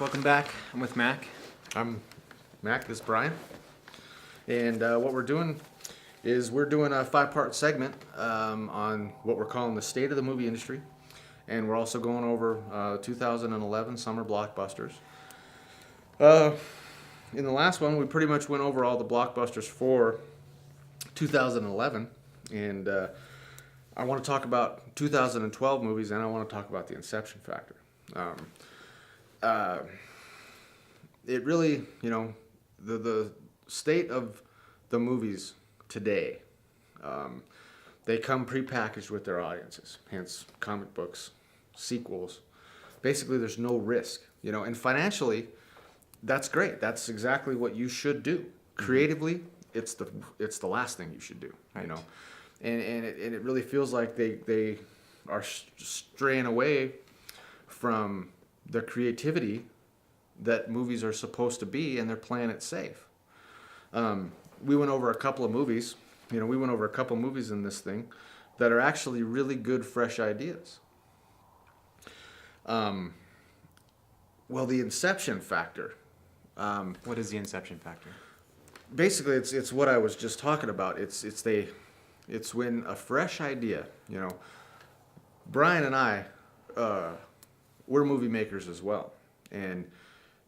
Welcome back. I'm with Mac. I'm Mac, this is Brian. And what we're doing is we're doing a 5-part segment on what we're calling the state of the movie industry. And we're also going over 2011 summer blockbusters. In the last one, we pretty much went over all the blockbusters for 2011. And I want to talk about 2012 movies, and I want to talk about the inception factor. It really, the state of the movies today, they come prepackaged with their audiences, hence comic books, sequels. Basically, there's no risk, and financially, that's great. That's exactly what you should do. Creatively, it's the last thing you should do, Right. And it really feels like they are straying away from the creativity that movies are supposed to be, and they're playing it safe. We went over a couple of movies. We went over a couple of movies in this thing that are actually really good, fresh ideas. Well, the inception factor. What is the inception factor? Basically, it's what I was just talking about. It's when a fresh idea. Brian and I, we're movie makers as well, and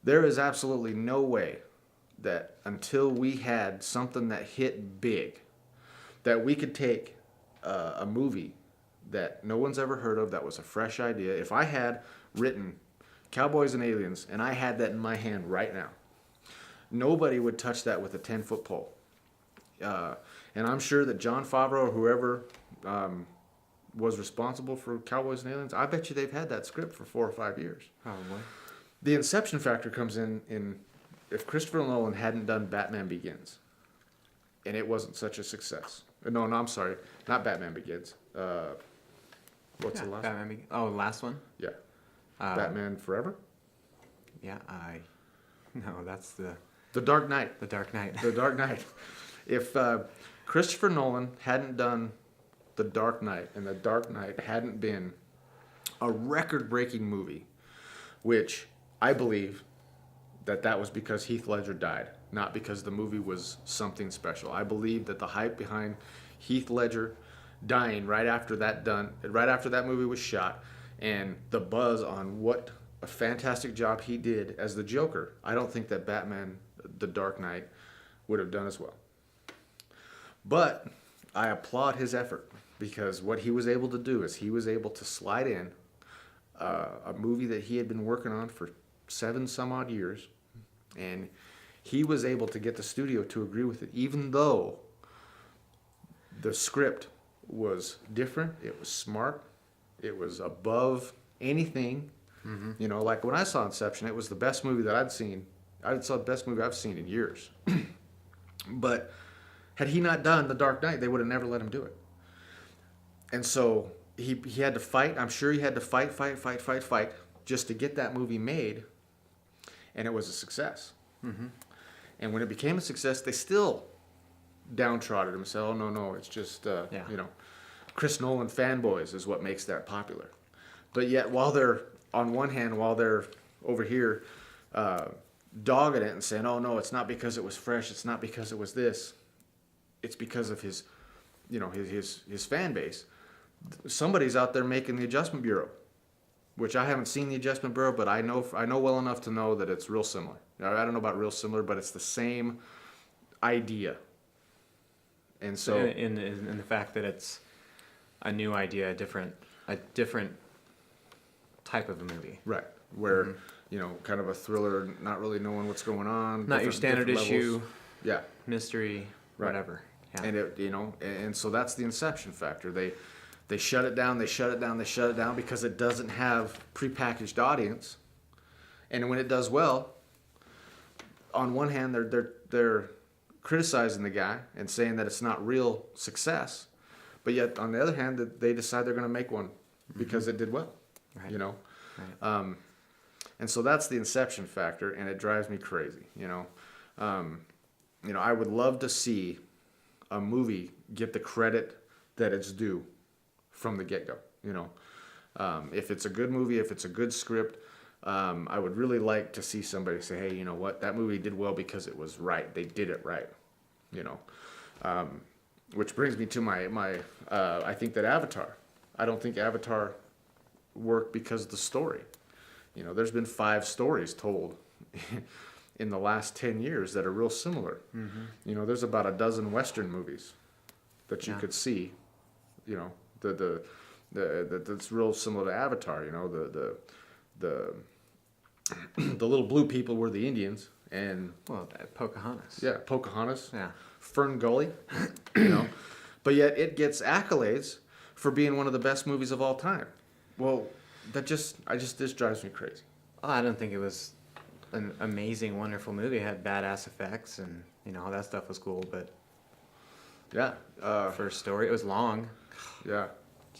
there is absolutely no way that until we had something that hit big, that we could take a movie that no one's ever heard of, that was a fresh idea. If I had written Cowboys and Aliens, and I had that in my hand right now, nobody would touch that with a 10-foot pole. And I'm sure that Jon Favreau or whoever was responsible for Cowboys and Aliens, I bet you they've had that script for 4 or 5 years. Probably. The inception factor comes in if Christopher Nolan hadn't done Batman Begins, and it wasn't such a success. No, I'm sorry, not Batman Begins. What's the last one? Last one? Yeah. Batman Forever? Yeah, No, that's The Dark Knight. The Dark Knight. The Dark Knight. If Christopher Nolan hadn't done The Dark Knight, and The Dark Knight hadn't been a record-breaking movie, which I believe that was because Heath Ledger died, not because the movie was something special. I believe that the hype behind Heath Ledger dying right after that movie was shot, and the buzz on what a fantastic job he did as the Joker, I don't think that Batman, The Dark Knight, would have done as well. But I applaud his effort, because what he was able to do is he was able to slide in a movie that he had been working on for 7 some odd years, and he was able to get the studio to agree with it, even though the script was different, it was smart, it was above anything. Mm-hmm. Like when I saw Inception, it was the best movie that I'd seen. I saw the best movie I've seen in years. But had he not done The Dark Knight, they would have never let him do it. And so he had to fight. I'm sure he had to fight just to get that movie made. And it was a success. Mm-hmm. And when it became a success, they still downtrodden him and said, "Oh no, it's just Chris Nolan fanboys is what makes that popular." But yet, while they're over here dogging it and saying, "Oh no, it's not because it was fresh. It's not because it was this. It's because of his fan base." Somebody's out there making the Adjustment Bureau, which I haven't seen the Adjustment Bureau, but I know well enough to know that it's real similar. I don't know about real similar, but it's the same idea. And so, in the fact that it's a new idea, a different type of a movie, right, where kind of a thriller, not really knowing what's going on, not your standard issue, yeah, mystery, right. Whatever. Yeah. And it, and so that's the inception factor. They shut it down, because it doesn't have prepackaged audience. And when it does well, on one hand they're criticizing the guy and saying that it's not real success, but yet on the other hand they decide they're going to make one because it did well. Right. Right. And so that's the inception factor, and it drives me crazy. I would love to see a movie get the credit that it's due from the get-go. If it's a good movie, if it's a good script, I would really like to see somebody say, hey, you know what, that movie did well because it was right. They did it right, you know. Which brings me to my I think that Avatar. I don't think Avatar worked because of the story. You know, there's been 5 stories told in the last 10 years that are real similar. Mm-hmm. You know, there's about a dozen Western movies that you Yeah. could see, you know, that's real similar to Avatar. You know, the the little blue people were the Indians, and Well, Pocahontas. yeah, Pocahontas, Yeah. Fern Gully, you know, but yet it gets accolades for being one of the best movies of all time. Well, this drives me crazy. Well, I don't think it was an amazing, wonderful movie. It had badass effects and, you know, all that stuff was cool, but Yeah, for a story, it was long. yeah,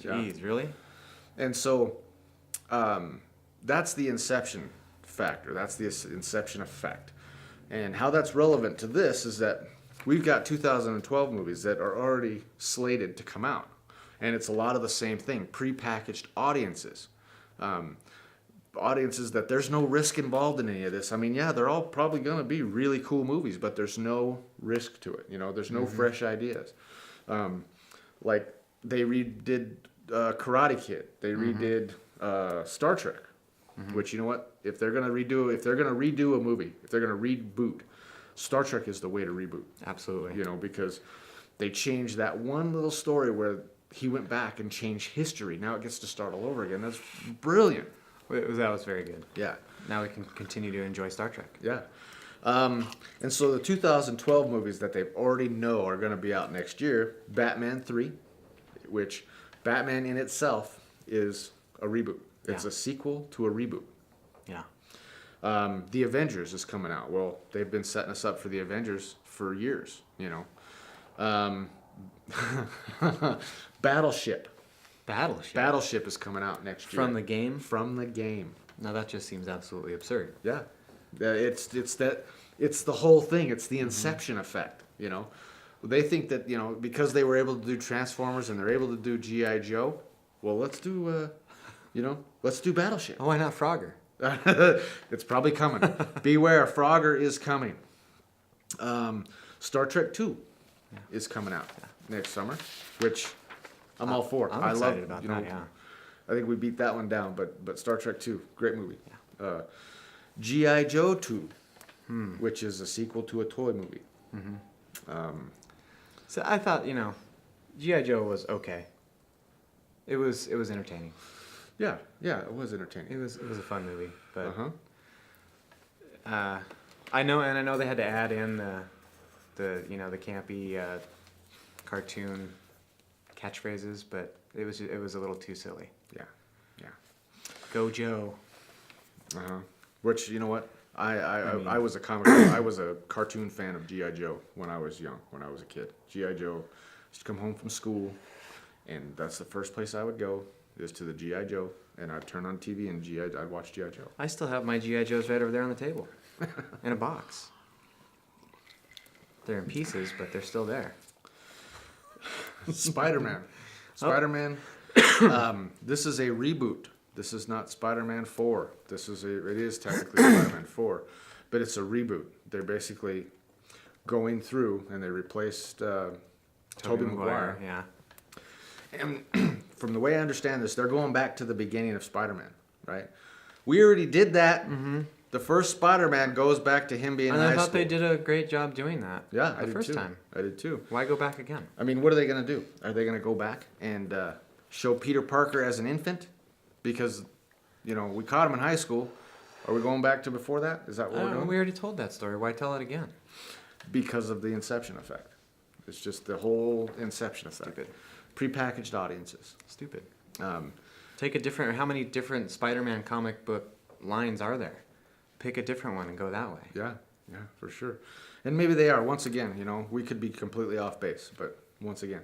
yeah. Jeez, really? And so that's the inception factor. That's the inception effect. And how that's relevant to this is that we've got 2012 movies that are already slated to come out. And it's a lot of the same thing, prepackaged audiences. Audiences that there's no risk involved in any of this. I mean, yeah, they're all probably going to be really cool movies, but there's no risk to it. You know, there's no fresh ideas. Like they redid Karate Kid. They redid Star Trek. Which, you know what? If they're gonna redo a movie, if they're gonna reboot, Star Trek is the way to reboot. Absolutely. You know, because they changed that one little story where he went back and changed history. Now it gets to start all over again. That's brilliant. That was very good. Yeah, Now we can continue to enjoy Star Trek. yeah. And so the 2012 movies that they already know are going to be out next year, Batman 3, which Batman in itself is a reboot. It's Yeah. a sequel to a reboot. Yeah. The Avengers is coming out. Well, they've been setting us up for the Avengers for years, you know. Battleship. Battleship. Battleship is coming out next year. From the game? From the game. Now that just seems absolutely absurd. Yeah. It's the whole thing. It's the Inception effect, you know. They think that, you know, because they were able to do Transformers and they're able to do G.I. Joe, well, let's do Battleship. Oh, why not Frogger? It's probably coming. Beware, Frogger is coming. Star Trek 2 is coming out next summer, which I'm all for. I'm I excited love, about you know, that, yeah. I think we beat that one down, but Star Trek 2, great movie. G.I. Joe 2, which is a sequel to a toy movie. So I thought, you know, G.I. Joe was okay. It was entertaining. Yeah, it was entertaining. It was a fun movie, but Uh-huh. I know they had to add in the campy cartoon catchphrases, but it was a little too silly. Yeah. Go Joe. Uh-huh. Which, you know what? I was a cartoon fan of G.I. Joe when I was young, when I was a kid. G.I. Joe, used to come home from school, and that's the first place I would go, is to the G.I. Joe, and I'd turn on TV and I'd watch G.I. Joe. I still have my G.I. Joes right over there on the table, in a box. They're in pieces, but they're still there. Spider-Man. Spider-Man. This is a reboot. This is not Spider-Man 4. It is technically Spider-Man 4, but it's a reboot. They're basically going through and they replaced Tobey Maguire. Yeah. And from the way I understand this, they're going back to the beginning of Spider-Man, right? We already did that. The first Spider-Man goes back to him being in And high I thought school. they did a great job doing that. Yeah, I the did first too. time. I did too. Why go back again? I mean, what are they going to do? Are they going to go back and show Peter Parker as an infant? Because, you know, we caught him in high school. Are we going back to before that? Is that what we're doing? We already told that story. Why tell it again? Because of the Inception effect. It's just the whole Inception effect. Stupid. Prepackaged audiences. Stupid. Um, Take a different. How many different Spider-Man comic book lines are there? Pick a different one and go that way. yeah, for sure. And maybe they are. Once again, you know, we could be completely off base, but once again,